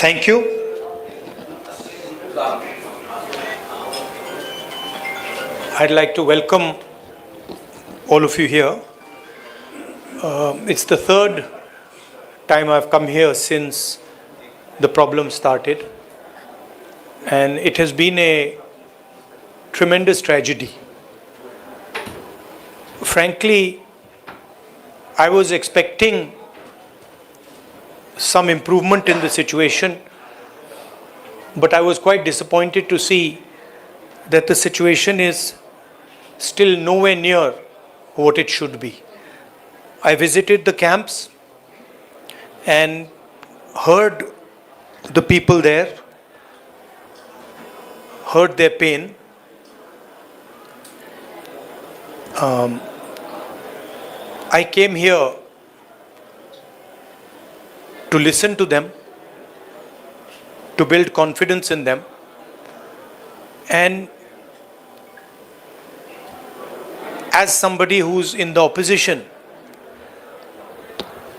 Thank you. I'd like to welcome all of you here. It's the third time I've come here since the problem started, and it has been a tremendous tragedy. Frankly, I was expecting some improvement in the situation, but I was quite disappointed to see that the situation is still nowhere near what it should be. I visited the camps and heard the people there, heard their pain. I came here to listen to them, to build confidence in them, and as somebody who's in the opposition,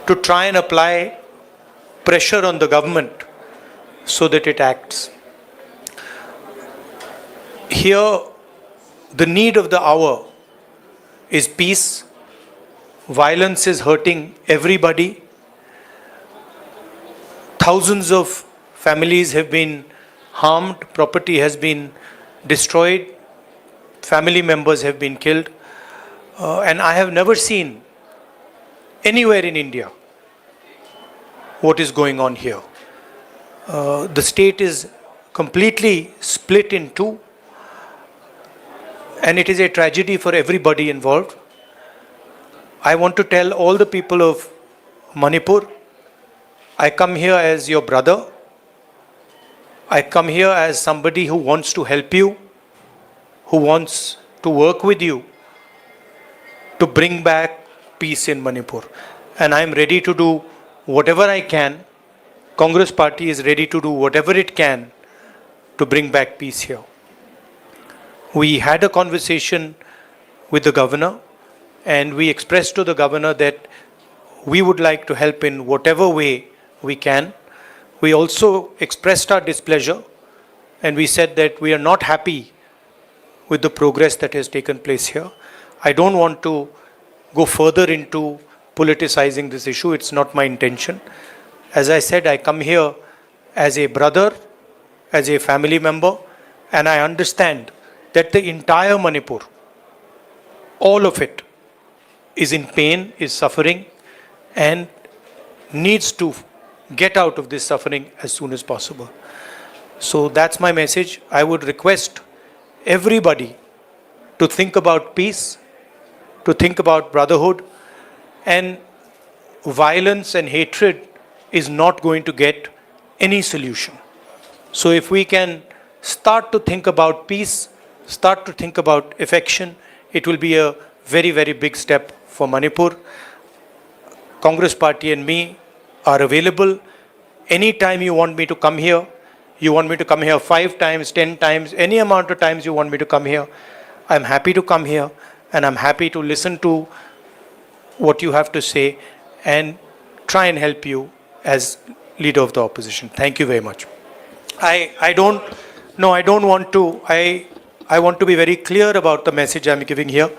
to try and apply pressure on the government so that it acts. Here, the need of the hour is peace. Violence is hurting everybody. Thousands of families have been harmed, property has been destroyed, family members have been killed. And I have never seen anywhere in India what is going on here. The state is completely split in two, and it is a tragedy for everybody involved. I want to tell all the people of Manipur, I come here as your brother. I come here as somebody who wants to help you, who wants to work with you to bring back peace in Manipur. And I am ready to do whatever I can. Congress Party is ready to do whatever it can to bring back peace here. We had a conversation with the governor, and we expressed to the governor that we would like to help in whatever way we can. We also expressed our displeasure, and we said that we are not happy with the progress that has taken place here. I don't want to go further into politicizing this issue. It's not my intention. As I said, I come here as a brother, as a family member, and I understand that the entire Manipur, all of it, is in pain, is suffering, and needs to get out of this suffering as soon as possible. So that's my message. I would request everybody to think about peace, to think about brotherhood, and violence and hatred is not going to get any solution. So if we can start to think about peace, start to think about affection, it will be a very, very big step for Manipur. Congress Party and me are available. Anytime you want me to come here, you want me to come here 5 times, 10 times, any amount of times you want me to come here, I'm happy to come here, and I'm happy to listen to what you have to say and try and help you as leader of the opposition. Thank you very much. I want to be very clear about the message I'm giving here.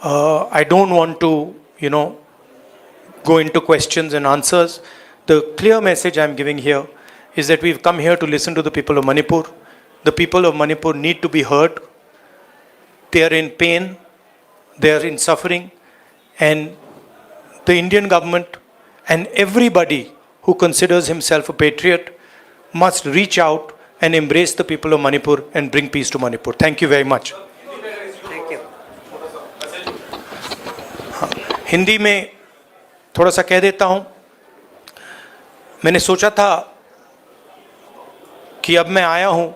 I don't want to, go into questions and answers. The clear message I'm giving here is that we've come here to listen to the people of Manipur. The people of Manipur need to be heard. They are in pain, they are in suffering, and the Indian government and everybody who considers himself a patriot must reach out and embrace the people of Manipur and bring peace to Manipur. Thank you very much. Thank you. Hindi में थोड़ा सा कह देता हूँ. मैंने सोचा था कि अब मैं आया हूँ,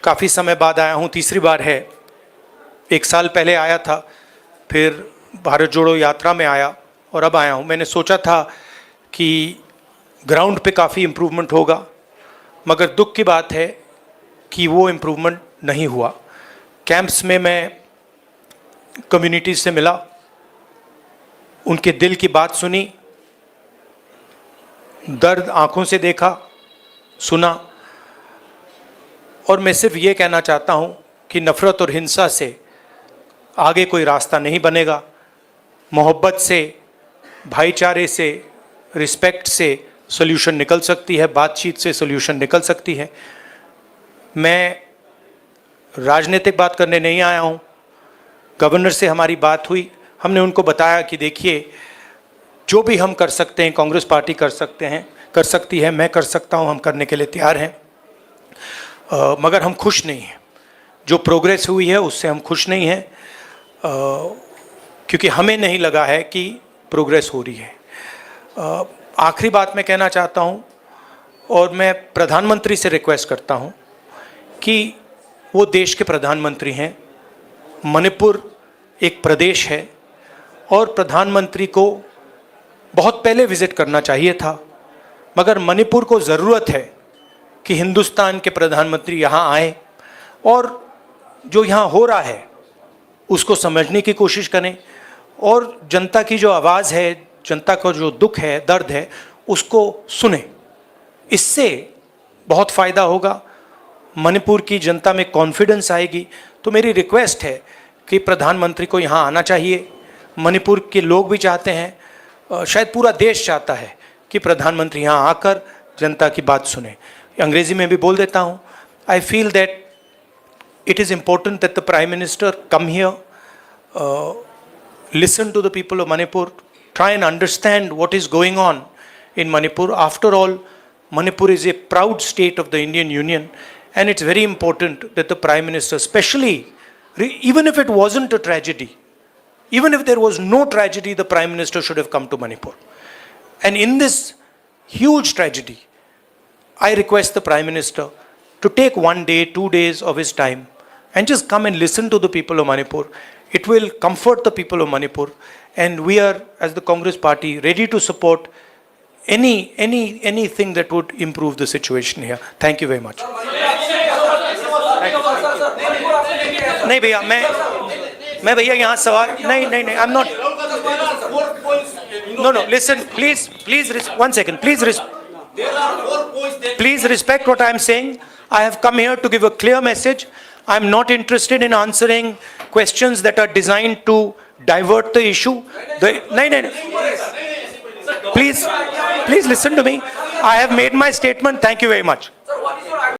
काफ़ी समय बाद आया हूँ, तीसरी बार है. 1 साल पहले आया था, फिर भारत जोड़ो यात्रा में आया और अब आया हूँ. मैंने सोचा था कि ग्राउंड पे काफ़ी इम्प्रूवमेंट होगा, मगर दुख की बात है कि वो इम्प्रूवमेंट नहीं हुआ. कैंप्स में मैं कम्युनिटीज़ से मिला, उनके दिल की बात सुनी, दर्द आंखों से देखा, सुना, और मैं सिर्फ ये कहना चाहता हूँ कि नफ़रत और हिंसा से आगे कोई रास्ता नहीं बनेगा। मोहब्बत से, भाईचारे से, रिस्पेक्ट से सॉल्यूशन निकल सकती है, बातचीत से सॉल्यूशन निकल सकती है। मैं राजनीतिक बात करने नहीं आया हूँ। गवर्नर से हमारी बात हुई, हमने उनको बताया कि देखिए जो भी हम कर सकते हैं, कांग्रेस पार्टी कर सकती है, मैं कर सकता हूँ, हम करने के लिए तैयार हैं। मगर हम खुश नहीं हैं, जो प्रोग्रेस हुई है उससे हम खुश नहीं हैं, क्योंकि हमें नहीं लगा है कि प्रोग्रेस हो रही है। आखिरी बात मैं कहना चाहता हूँ, और मैं प्रधानमंत्री से रिक्वेस्ट करता हूँ कि वो देश के प्रधानमंत्री हैं, मणिपुर एक प्रदेश है, और प्रधानमंत्री को बहुत पहले विज़िट करना चाहिए था, मगर मणिपुर को ज़रूरत है कि हिंदुस्तान के प्रधानमंत्री यहाँ आए और जो यहाँ हो रहा है उसको समझने की कोशिश करें, और जनता की जो आवाज़ है, जनता का जो दुख है, दर्द है, उसको सुने। इससे बहुत फ़ायदा होगा, मणिपुर की जनता में कॉन्फिडेंस आएगी। तो मेरी रिक्वेस्ट है कि प्रधानमंत्री को यहाँ आना चाहिए। मणिपुर के लोग भी चाहते हैं, शायद पूरा देश चाहता है कि प्रधानमंत्री यहाँ आकर जनता की बात सुने। अंग्रेज़ी में भी बोल देता हूँ, I feel that it is important that the Prime Minister come here, listen to the people of Manipur, try and understand what is going on in Manipur. After all, Manipur is a proud state of the Indian Union, and it's very important that the Prime Minister, especially, even if it wasn't a tragedy, even if there was no tragedy, the Prime Minister should have come to Manipur. And in this huge tragedy, I request the Prime Minister to take 1 day, 2 days of his time and just come and listen to the people of Manipur. It will comfort the people of Manipur, and we are, as the Congress Party, ready to support anything that would improve the situation here. Thank you very much. नहीं भैया, मैं भैया यहाँ सवाल नहीं, I'm not. No, listen, please, 1 second, please respect what I am saying. I have come here to give a clear message. I am not interested in answering questions that are designed to divert the issue. No. Please listen to me. I have made my statement. Thank you very much.